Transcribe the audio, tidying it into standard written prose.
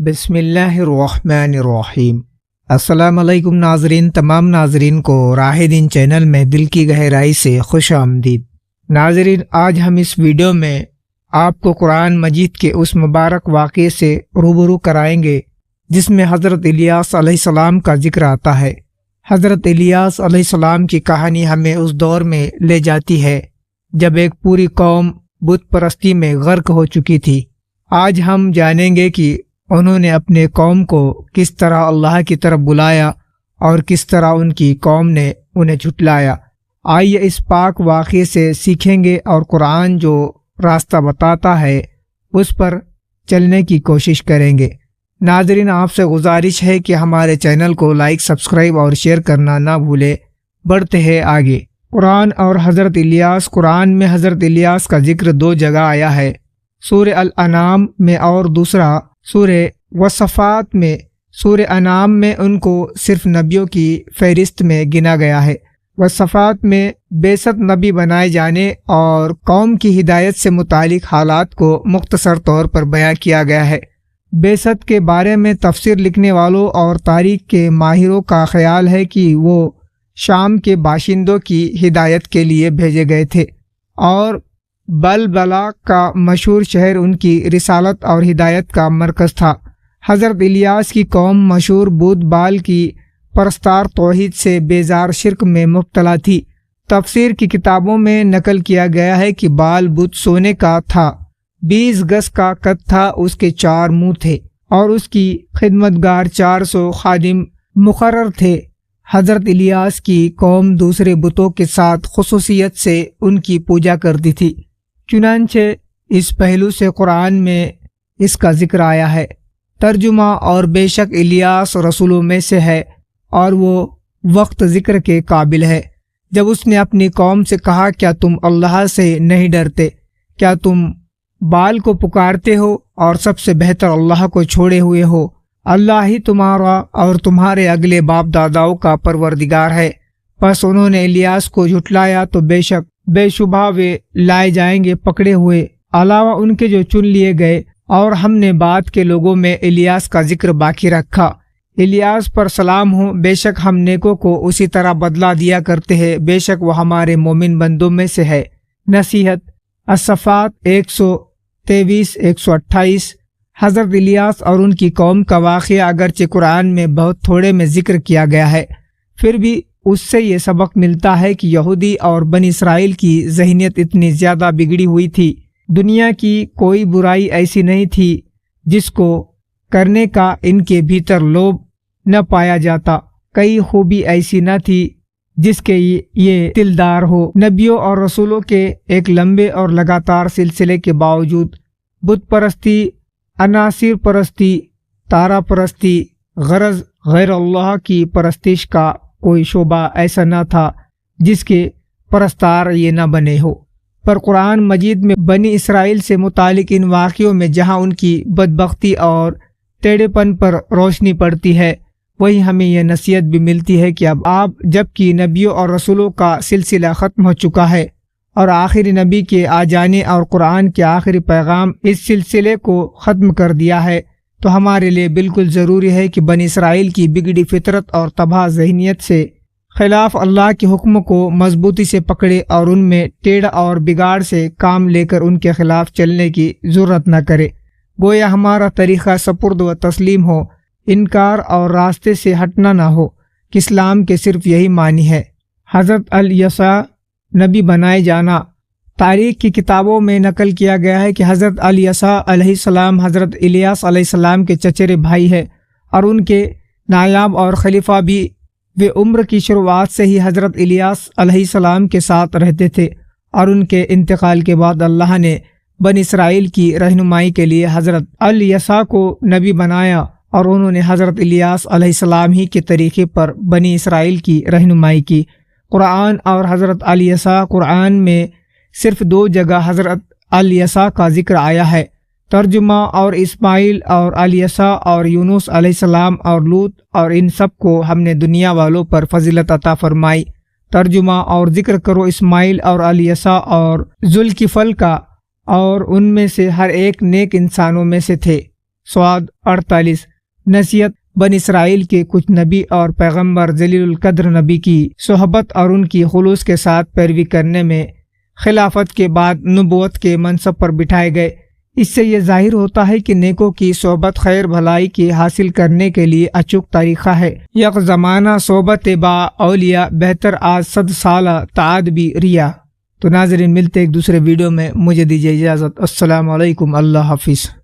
بسم اللہ الرحمن الرحیم۔ السلام علیکم ناظرین، تمام ناظرین کو راہ دین چینل میں دل کی گہرائی سے خوش آمدید۔ ناظرین، آج ہم اس ویڈیو میں آپ کو قرآن مجید کے اس مبارک واقعے سے روبرو کرائیں گے جس میں حضرت الیاس علیہ السلام کا ذکر آتا ہے۔ حضرت الیاس علیہ السلام کی کہانی ہمیں اس دور میں لے جاتی ہے جب ایک پوری قوم بت پرستی میں غرق ہو چکی تھی۔ آج ہم جانیں گے کہ انہوں نے اپنے قوم کو کس طرح اللہ کی طرف بلایا اور کس طرح ان کی قوم نے انہیں جھٹلایا۔ آئیے اس پاک واقعے سے سیکھیں گے اور قرآن جو راستہ بتاتا ہے اس پر چلنے کی کوشش کریں گے۔ ناظرین، آپ سے گزارش ہے کہ ہمارے چینل کو لائک، سبسکرائب اور شیئر کرنا نہ بھولے۔ بڑھتے ہیں آگے۔ قرآن اور حضرت الیاس۔ قرآن میں حضرت الیاس کا ذکر دو جگہ آیا ہے، سورہ الانعام میں اور دوسرا سورہ والصفات میں۔ سورہ انعام میں ان کو صرف نبیوں کی فہرست میں گنا گیا ہے، والصفات میں بعثت نبی بنائے جانے اور قوم کی ہدایت سے متعلق حالات کو مختصر طور پر بیان کیا گیا ہے۔ بعثت کے بارے میں تفسیر لکھنے والوں اور تاریخ کے ماہروں کا خیال ہے کہ وہ شام کے باشندوں کی ہدایت کے لیے بھیجے گئے تھے اور بلبلا کا مشہور شہر ان کی رسالت اور ہدایت کا مرکز تھا۔ حضرت الیاس کی قوم مشہور بت بال کی پرستار توحید سے بیزار شرک میں مبتلا تھی۔ تفسیر کی کتابوں میں نقل کیا گیا ہے کہ بال بت سونے کا تھا، 20 گز کا قد تھا، اس کے 4 منہ تھے اور اس کی خدمتگار 400 خادم مقرر تھے۔ حضرت الیاس کی قوم دوسرے بتوں کے ساتھ خصوصیت سے ان کی پوجا کرتی تھی، چنانچہ اس پہلو سے قرآن میں اس کا ذکر آیا ہے۔ ترجمہ: اور بے شک الیاس رسولوں میں سے ہے اور وہ وقت ذکر کے قابل ہے جب اس نے اپنی قوم سے کہا، کیا تم اللہ سے نہیں ڈرتے؟ کیا تم بال کو پکارتے ہو اور سب سے بہتر اللہ کو چھوڑے ہوئے ہو؟ اللہ ہی تمہارا اور تمہارے اگلے باپ داداؤں کا پروردگار ہے۔ پس انہوں نے الیاس کو جھٹلایا تو بے شبہ وہ لائے جائیں گے پکڑے ہوئے، علاوہ ان کے جو چن لیے گئے، اور ہم نے بعد کے لوگوں میں الیاس کا ذکر باقی رکھا۔ الیاس پر سلام ہو، بے شک ہم نیکوں کو اسی طرح بدلہ دیا کرتے ہیں، بے شک وہ ہمارے مومن بندوں میں سے ہے۔ نصیحت: الصفات 123 128۔ حضرت الیاس اور ان کی قوم کا واقعہ اگرچہ قرآن میں بہت تھوڑے میں ذکر کیا گیا ہے، پھر بھی اس سے یہ سبق ملتا ہے کہ یہودی اور بنی اسرائیل کی ذہنیت اتنی زیادہ بگڑی ہوئی تھی۔ دنیا کی کوئی برائی ایسی نہیں تھی جس کو کرنے کا ان کے بھیتر لوبھ نہ پایا جاتا، کئی خوبی ایسی نہ تھی جس کے یہ دلدار ہو۔ نبیوں اور رسولوں کے ایک لمبے اور لگاتار سلسلے کے باوجود بت پرستی، عناصر پرستی، تارہ پرستی، غرض غیر اللہ کی پرستش کا کوئی شعبہ ایسا نہ تھا جس کے پرستار یہ نہ بنے ہو۔ پر قرآن مجید میں بنی اسرائیل سے متعلق ان واقعوں میں جہاں ان کی بدبختی اور ٹیڑھے پن پر روشنی پڑتی ہے، وہیں ہمیں یہ نصیحت بھی ملتی ہے کہ اب جب کہ نبیوں اور رسولوں کا سلسلہ ختم ہو چکا ہے اور آخری نبی کے آ جانے اور قرآن کے آخری پیغام اس سلسلے کو ختم کر دیا ہے، تو ہمارے لیے بالکل ضروری ہے کہ بنی اسرائیل کی بگڑی فطرت اور تباہ ذہنیت سے خلاف اللہ کے حکم کو مضبوطی سے پکڑے اور ان میں ٹیڑھ اور بگاڑ سے کام لے کر ان کے خلاف چلنے کی ضرورت نہ کرے۔ گویا ہمارا طریقہ سپرد و تسلیم ہو، انکار اور راستے سے ہٹنا نہ ہو کہ اسلام کے صرف یہی معنی ہے۔ حضرت الیسا نبی بنائے جانا۔ تاریخ کی کتابوں میں نقل کیا گیا ہے کہ حضرت الیسا علیہ السلام حضرت الیاس علیہ السلام کے چچیرے بھائی ہے اور ان کے نائب اور خلیفہ بھی۔ وہ عمر کی شروعات سے ہی حضرت الیاس علیہ السلام کے ساتھ رہتے تھے اور ان کے انتقال کے بعد اللہ نے بنی اسرائیل کی رہنمائی کے لیے حضرت الیسا کو نبی بنایا اور انہوں نے حضرت الیاس علیہ السلام ہی کے طریقے پر بنی اسرائیل کی رہنمائی کی۔ قرآن اور حضرت الیسا۔ قرآن میں صرف 2 جگہ حضرت الیسا کا ذکر آیا ہے۔ ترجمہ: اور اسماعیل اور الیسا اور یونس علیہ السلام اور لوط اور ان سب کو ہم نے دنیا والوں پر فضیلت عطا فرمائی۔ ترجمہ: اور ذکر کرو اسماعیل اور الیسا اور ذوالکفل کا، اور ان میں سے ہر ایک نیک انسانوں میں سے تھے۔ سواد 48 نصیحت بن اسرائیل کے کچھ نبی اور پیغمبر ذلیل القدر نبی کی صحبت اور ان کی خلوص کے ساتھ پیروی کرنے میں خلافت کے بعد نبوت کے منصب پر بٹھائے گئے۔ اس سے یہ ظاہر ہوتا ہے کہ نیکوں کی صحبت خیر بھلائی کی حاصل کرنے کے لیے اچوک طریقہ ہے۔ یک زمانہ صحبت با اولیاء بہتر آج 100 سالہ تعاد بھی ریا۔ تو ناظرین ملتے ایک دوسرے ویڈیو میں، مجھے دیجیے اجازت۔ السلام علیکم، اللہ حافظ۔